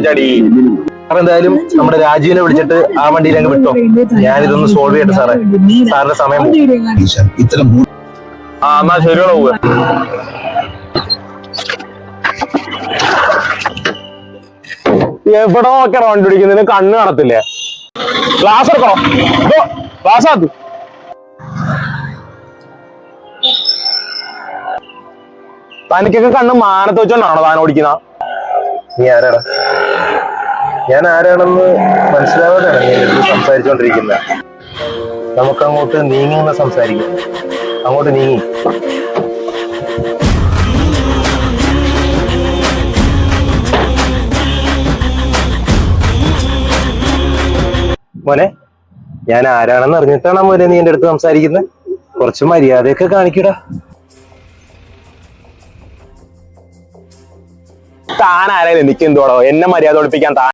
ചടി. Sir എന്തായാലും നമ്മുടെ രാജുവിനെ വിളിച്ചിട്ട് ആ വണ്ടിയിൽ അങ്ങ് വിട്ടോ. ഞാനിതൊന്ന് സോൾവ് ചെയ്യട്ടെ സാറേ. സാറിന്റെ സമയം എന്നാ ശരിയോടെ പോവുക. എവിടെ നോക്കിയാണ് വണ്ടി പിടിക്കുന്നതിന് കണ്ണ് കാണത്തില്ലേ? ക്ലാസ് എടുക്കണോ? ക്ലാസ് ആത്തു. തനിക്കൊക്കെ കണ്ണ് മാനത്ത് വെച്ചോണ്ടാണോ താൻ ഓടിക്കുന്ന? നീ ആരാടാ? ഞാൻ ആരാണെന്ന് മനസ്സിലാവാതെയാണ് നീ എടുത്ത് സംസാരിച്ചോണ്ടിരിക്കുന്നത്. നമുക്ക് അങ്ങോട്ട് നീങ്ങുന്ന സംസാരിക്കാം. അങ്ങോട്ട് നീങ്ങി. മോനെ, ഞാൻ ആരാണെന്ന് അറിഞ്ഞിട്ടാണ് മോനെ നീ എന്റെ അടുത്ത് സംസാരിക്കുന്നത്. കുറച്ച് മര്യാദയൊക്കെ കാണിക്കടാ. താൻ ആരായാലും എനിക്ക് എന്തോടോ? എന്നെ മര്യാദ ഒളിപ്പിക്കാൻ താൻ